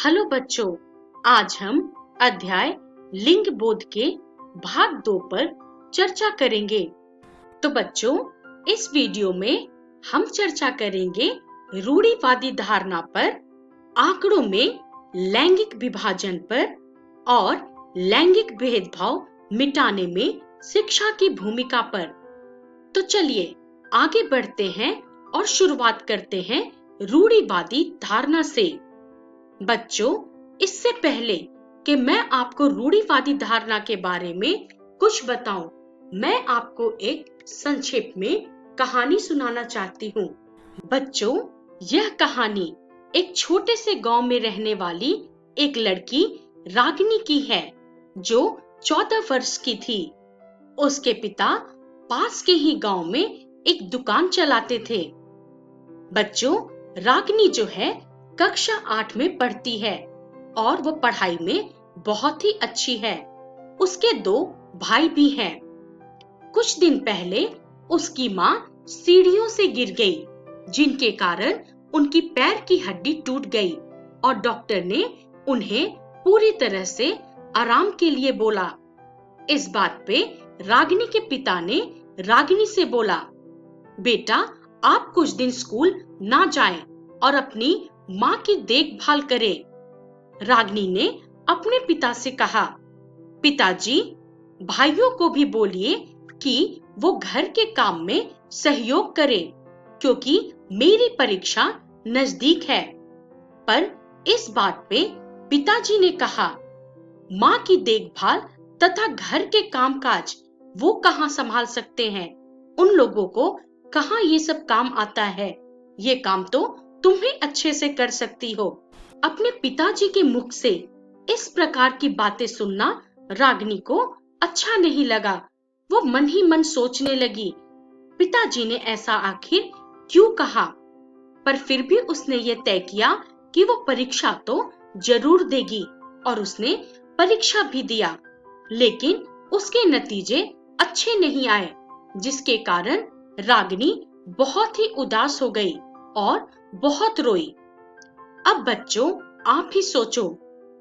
Hello बच्चों, आज हम अध्याय लिंग बोध के भाग 2 पर चर्चा करेंगे। तो बच्चों, इस वीडियो में हम चर्चा करेंगे रूढ़िवादी धारणा पर, आंकड़ों में लैंगिक विभाजन पर और लैंगिक भेदभाव मिटाने में शिक्षा की भूमिका पर। तो चलिए आगे बढ़ते हैं और शुरुआत करते हैं रूढ़िवादी धारणा से। बच्चों, इससे पहले कि मैं आपको रूढ़िवादी धारणा के बारे में कुछ बताऊं, मैं आपको एक संक्षेप में कहानी सुनाना चाहती हूँ। बच्चों, यह कहानी एक छोटे से गांव में रहने वाली एक लड़की रागिनी की है, जो 14 वर्ष की थी। उसके पिता पास के ही गांव में एक दुकान चलाते थे। बच्चों, रागिनी जो है कक्षा 8 में पढ़ती है और वो पढ़ाई में बहुत ही अच्छी है। उसके 2 भाई भी हैं। कुछ दिन पहले उसकी माँ सीढ़ियों से गिर गई, जिनके कारण उनकी पैर की हड्डी टूट गई और डॉक्टर ने उन्हें पूरी तरह से आराम के लिए बोला। इस बात पे रागिनी के पिता ने रागिनी से बोला, बेटा, आप कुछ दिन स्कूल ना जाएं और अपनी माँ की देखभाल करें। रागिनी ने अपने पिता से कहा, पिताजी, भाइयों को भी बोलिए कि वो घर के काम में सहयोग करें, क्योंकि मेरी परीक्षा नजदीक है। पर इस बात पे पिताजी ने कहा, माँ की देखभाल तथा घर के कामकाज वो कहाँ संभाल सकते हैं? उन लोगों को कहाँ ये सब काम आता है? ये काम तो तुम्हें अच्छे से कर सकती हो। अपने पिताजी के मुख से इस प्रकार की बातें सुनना रागिनी को अच्छा नहीं लगा। वो मन ही मन सोचने लगी, पिताजी ने ऐसा आखिर क्यों कहा? पर फिर भी उसने ये तय किया कि वो परीक्षा तो जरूर देगी और उसने परीक्षा भी दिया। लेकिन उसके नतीजे अच्छे नहीं आए, जिसके कारण रागिनी बहुत ही उदास हो गई और बहुत रोई। अब बच्चों, आप ही सोचो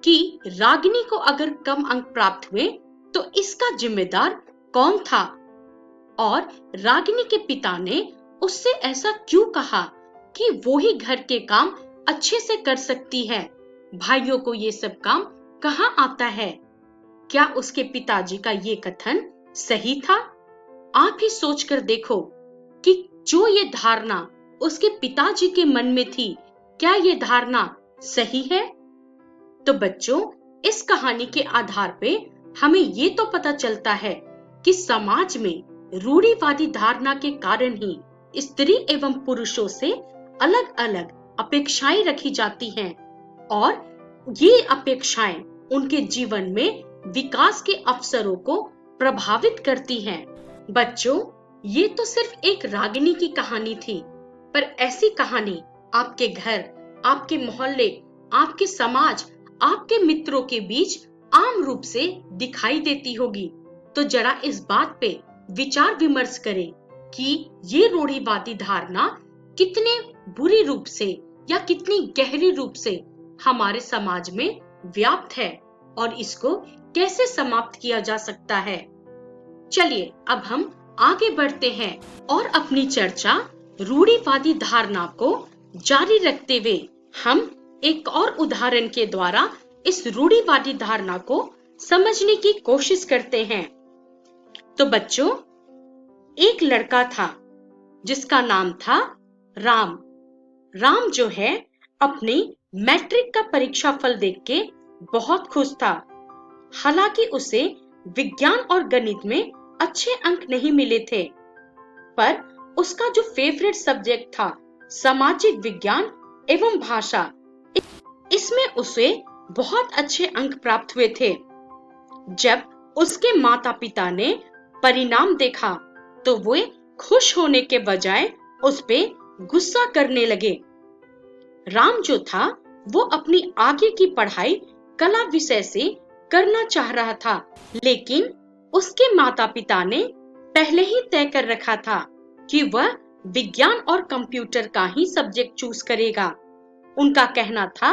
कि रागिनी को अगर कम अंक प्राप्त हुए तो इसका जिम्मेदार कौन था? और रागिनी के पिता ने उससे ऐसा क्यों कहा कि वो ही घर के काम अच्छे से कर सकती है, भाइयों को ये सब काम कहाँ आता है? क्या उसके पिताजी का ये कथन सही था? आप ही सोचकर देखो कि जो ये धारणा उसके पिताजी के मन में थी, क्या ये धारणा सही है? तो बच्चों, इस कहानी के आधार पे हमें ये तो पता चलता है कि समाज में रूढ़िवादी धारणा के कारण ही स्त्री एवं पुरुषों से अलग अलग अपेक्षाएं रखी जाती हैं और ये अपेक्षाएं उनके जीवन में विकास के अवसरों को प्रभावित करती हैं। बच्चों, ये तो सिर्फ एक रागिनी की कहानी थी, पर ऐसी कहानी आपके घर, आपके मोहल्ले, आपके समाज, आपके मित्रों के बीच आम रूप से दिखाई देती होगी। तो जरा इस बात पे विचार विमर्श करें कि ये रूढ़िवादी धारणा कितने बुरी रूप से या कितनी गहरी रूप से हमारे समाज में व्याप्त है और इसको कैसे समाप्त किया जा सकता है। चलिए अब हम आगे बढ़ते हैं और अपनी चर्चा रूढ़िवादी धारणा को जारी रखते हुए हम एक और उदाहरण के द्वारा इस रूढ़िवादी धारणा को समझने की कोशिश करते हैं। तो बच्चों, एक लड़का था जिसका नाम था राम। राम जो है अपने मैट्रिक का परीक्षा फल देख के बहुत खुश था। हालांकि उसे विज्ञान और गणित में अच्छे अंक नहीं मिले थे, पर उसका जो फेवरेट सब्जेक्ट था सामाजिक विज्ञान एवं भाषा, इसमें उसे बहुत अच्छे अंक प्राप्त हुए थे। जब उसके माता पिता ने परिणाम देखा तो वे खुश होने के बजाय उस पे गुस्सा करने लगे। राम जो था वो अपनी आगे की पढ़ाई कला विषय से करना चाह रहा था, लेकिन उसके माता पिता ने पहले ही तय कर रखा था कि वह विज्ञान और कंप्यूटर का ही सब्जेक्ट चूज करेगा। उनका कहना था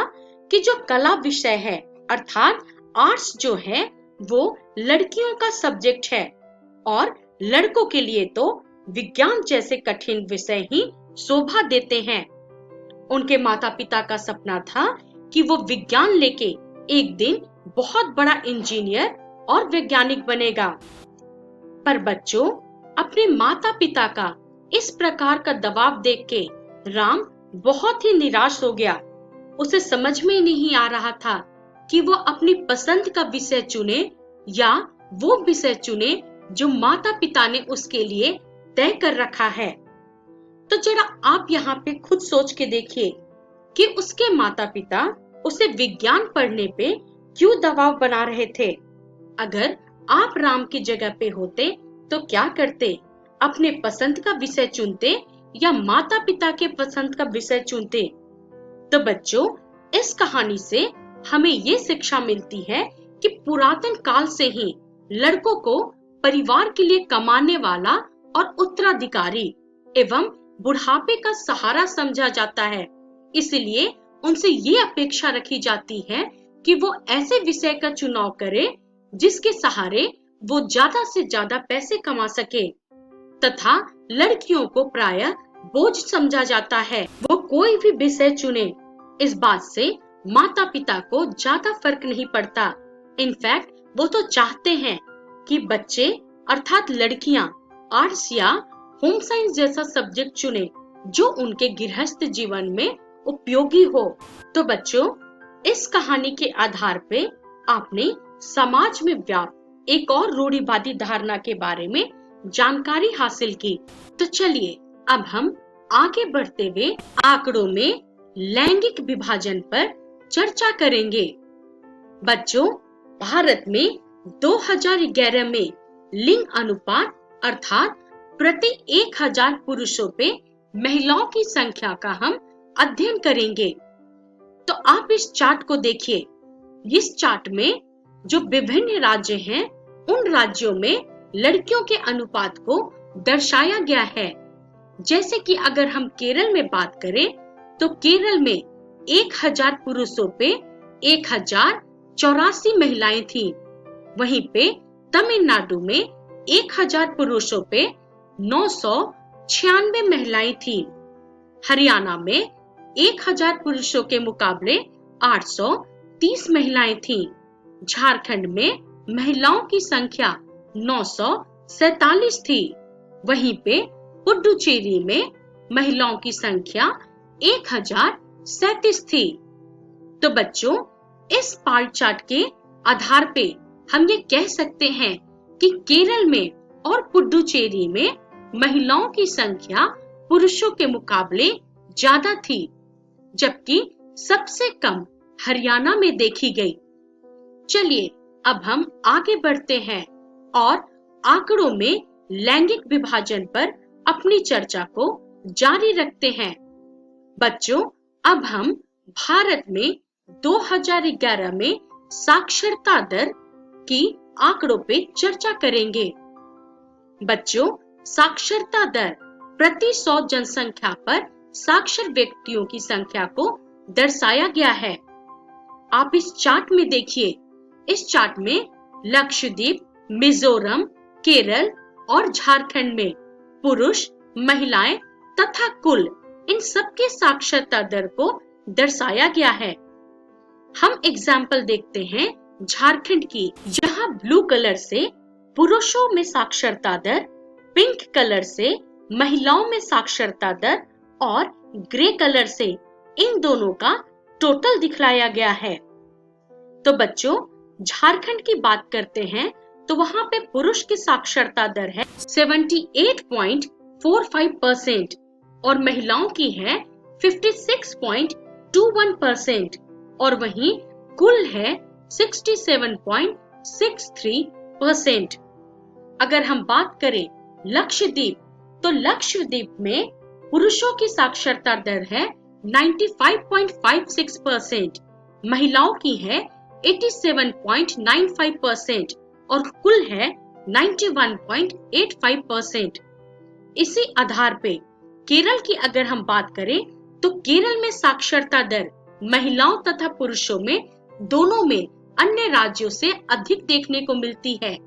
कि जो कला विषय है अर्थात आर्ट्स जो है वो लड़कियों का सब्जेक्ट है और लड़कों के लिए तो विज्ञान जैसे कठिन विषय ही शोभा देते हैं। उनके माता पिता का सपना था कि वो विज्ञान लेके एक दिन बहुत बड़ा इंजीनियर और वैज्ञानिक बनेगा। पर बच्चों, अपने माता पिता का इस प्रकार का दबाव देख के राम बहुत ही निराश हो गया। उसे समझ में नहीं आ रहा था कि वो अपनी पसंद का विषय चुने या वो विषय चुने जो माता पिता ने उसके लिए तय कर रखा है। तो जरा आप यहाँ पे खुद सोच के देखिए कि उसके माता पिता उसे विज्ञान पढ़ने पे क्यों दबाव बना रहे थे। अगर आप राम की जगह पे होते तो क्या करते? अपने पसंद का विषय चुनते या माता पिता के पसंद का विषय चुनते? तो बच्चों, इस कहानी से हमें ये शिक्षा मिलती है कि पुरातन काल से ही लड़कों को परिवार के लिए कमाने वाला और उत्तराधिकारी एवं बुढ़ापे का सहारा समझा जाता है। इसलिए उनसे ये अपेक्षा रखी जाती है कि वो ऐसे विषय का चुनाव करे जिसके सहारे वो ज्यादा से ज्यादा पैसे कमा सके, तथा लड़कियों को प्रायः बोझ समझा जाता है। वो कोई भी विषय चुने, इस बात से माता पिता को ज्यादा फर्क नहीं पड़ता। इनफैक्ट वो तो चाहते हैं कि बच्चे अर्थात लड़कियां आर्ट्स या होम साइंस जैसा सब्जेक्ट चुने जो उनके गृहस्थ जीवन में उपयोगी हो। तो बच्चों, इस कहानी के आधार पे आपने समाज में व्याप्त एक और रूढ़िवादी धारणा के बारे में जानकारी हासिल की। तो चलिए अब हम आगे बढ़ते हुए आंकड़ों में लैंगिक विभाजन पर चर्चा करेंगे। बच्चों, भारत में 2011 में लिंग अनुपात अर्थात प्रति 1000 पुरुषों पे महिलाओं की संख्या का हम अध्ययन करेंगे। तो आप इस चार्ट को देखिए। इस चार्ट में जो विभिन्न राज्य हैं, उन राज्यों में लड़कियों के अनुपात को दर्शाया गया है। जैसे कि अगर हम केरल में बात करें तो केरल में 1000 पुरुषों पे 1084 महिलाएं थीं। वहीं पे तमिलनाडु में 1000 पुरुषों पे 996 महिलाएं थीं। हरियाणा में 1000 पुरुषों के मुकाबले 830 महिलाएं थीं। झारखंड में महिलाओं की संख्या 947 थी। वहीं पे पुडुचेरी में महिलाओं की संख्या 1037 थी। तो बच्चों, इस पार्ट चार्ट के आधार पे हम ये कह सकते हैं कि केरल में और पुडुचेरी में महिलाओं की संख्या पुरुषों के मुकाबले ज्यादा थी, जबकि सबसे कम हरियाणा में देखी गई। चलिए अब हम आगे बढ़ते हैं और आंकड़ों में लैंगिक विभाजन पर अपनी चर्चा को जारी रखते हैं। बच्चों, अब हम भारत में 2011 में साक्षरता दर की आंकड़ों पे चर्चा करेंगे। बच्चों, साक्षरता दर प्रति 100 जनसंख्या पर साक्षर व्यक्तियों की संख्या को दर्शाया गया है। आप इस चार्ट में देखिए। इस चार्ट में लक्षद्वीप, मिजोरम, केरल और झारखंड में पुरुष, महिलाएं तथा कुल इन सबके साक्षरता दर को दर्शाया गया है। हम एग्जाम्पल देखते हैं झारखंड की। यहाँ ब्लू कलर से पुरुषों में साक्षरता दर, पिंक कलर से महिलाओं में साक्षरता दर और ग्रे कलर से इन दोनों का टोटल दिखलाया गया है। तो बच्चों, झारखंड की बात करते हैं तो वहां पे पुरुष की साक्षरता दर है 78.45% और महिलाओं की है 56.21% और वहीं कुल है 67.63%। अगर हम बात करें लक्षद्वीप, तो लक्षद्वीप में पुरुषों की साक्षरता दर है 95.56%, महिलाओं की है 87.95% और कुल है 91.85%। इसी आधार पे केरल की अगर हम बात करें तो केरल में साक्षरता दर महिलाओं तथा पुरुषों में दोनों में अन्य राज्यों से अधिक देखने को मिलती है।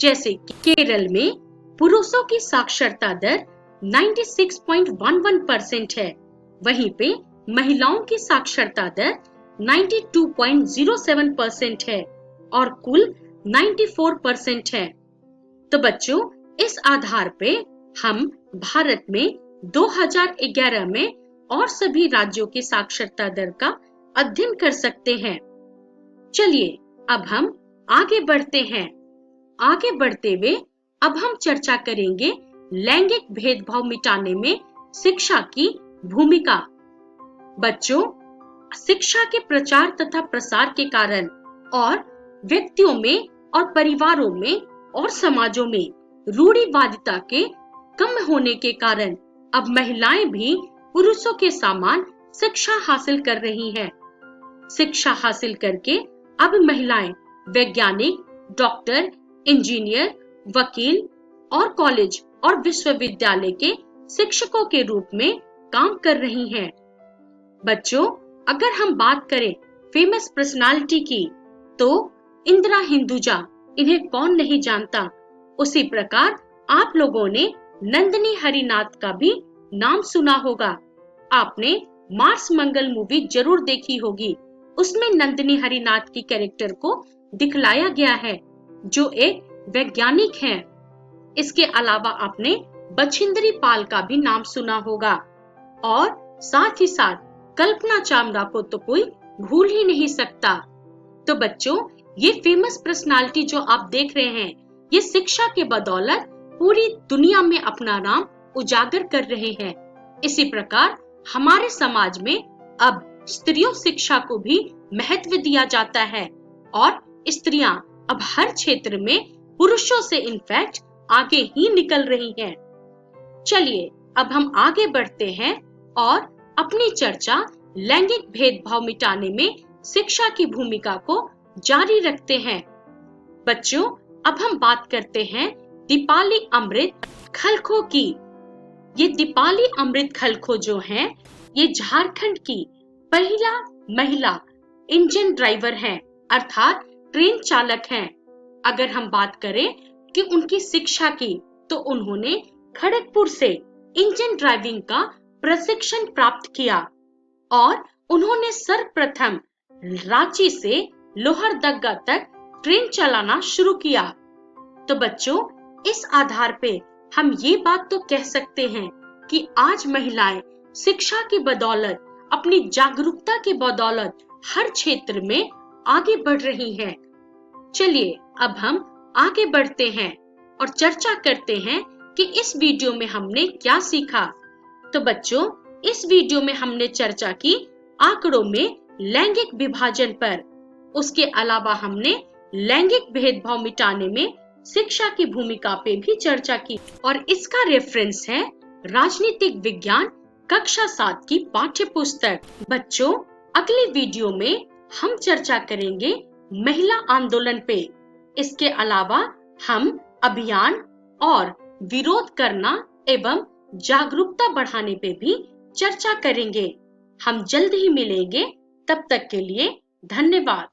जैसे कि केरल में पुरुषों की साक्षरता दर 96.11% है, वहीं पे महिलाओं की साक्षरता दर 92.07% है और कुल 94% है। तो बच्चों, इस आधार पे हम भारत में 2011 में और सभी राज्यों की साक्षरता दर का अध्ययन कर सकते हैं। चलिए अब हम आगे बढ़ते हैं। आगे बढ़ते हुए अब हम चर्चा करेंगे लैंगिक भेदभाव मिटाने में शिक्षा की भूमिका। बच्चों, शिक्षा के प्रचार तथा प्रसार के कारण और व्यक्तियों में और परिवारों में और समाजों में रूढ़िवादिता के कम होने के कारण अब महिलाएं भी पुरुषों के समान शिक्षा हासिल कर रही हैं। शिक्षा हासिल करके अब महिलाएं वैज्ञानिक, डॉक्टर, इंजीनियर, वकील और कॉलेज और विश्वविद्यालय के शिक्षकों के रूप में काम कर रही हैं। बच्चों, अगर हम बात करें फेमस पर्सनालिटी की, तो इंदिरा हिंदुजा, इन्हें कौन नहीं जानता। उसी प्रकार आप लोगों ने नंदिनी हरिनाथ का भी नाम सुना होगा। आपने मार्स मंगल मूवी जरूर देखी होगी। उसमें नंदिनी हरिनाथ की कैरेक्टर को दिखलाया गया है, जो एक वैज्ञानिक हैं। इसके अलावा आपने बछेंद्री पाल का भी नाम सुना होगा और साथ ही साथ कल्पना चावला को तो कोई भूल ही नहीं सकता। तो बच्चों, ये फेमस पर्सनालिटी जो आप देख रहे हैं, ये शिक्षा के बदौलत पूरी दुनिया में अपना नाम उजागर कर रहे हैं। इसी प्रकार हमारे समाज में अब स्त्रियों शिक्षा को भी महत्व दिया जाता है और स्त्रियां अब हर क्षेत्र में पुरुषों से इनफैक्ट आगे ही निकल रही हैं। चलिए अब हम आगे बढ़ते हैं और अपनी चर्चा लैंगिक भेदभाव मिटाने में शिक्षा की भूमिका को जारी रखते हैं। बच्चों, अब हम बात करते हैं दीपाली अमृत खलखो की। ये दीपाली अमृत खलखो जो हैं, ये झारखंड की पहला महिला इंजन ड्राइवर हैं, अर्थात ट्रेन चालक हैं। अगर हम बात करें कि उनकी शिक्षा की, तो उन्होंने खड़गपुर से इंजन ड्राइविंग का प्रशिक्षण प्राप्त किया और उन्होंने सर्वप्रथम रांची से लोहरदगा तक ट्रेन चलाना शुरू किया। तो बच्चों, इस आधार पे हम ये बात तो कह सकते हैं कि आज महिलाएं शिक्षा की बदौलत, अपनी जागरूकता की बदौलत हर क्षेत्र में आगे बढ़ रही हैं। चलिए अब हम आगे बढ़ते हैं और चर्चा करते हैं कि इस वीडियो में हमने क्या सीखा। तो बच्चों, इस वीडियो में हमने चर्चा की आंकड़ों में लैंगिक विभाजन पर। उसके अलावा हमने लैंगिक भेदभाव मिटाने में शिक्षा की भूमिका पे भी चर्चा की और इसका रेफरेंस है राजनीतिक विज्ञान कक्षा 7 की पाठ्य पुस्तक। बच्चों, अगली वीडियो में हम चर्चा करेंगे महिला आंदोलन पे। इसके अलावा हम अभियान और विरोध करना एवं जागरूकता बढ़ाने पे भी चर्चा करेंगे। हम जल्द ही मिलेंगे, तब तक के लिए धन्यवाद।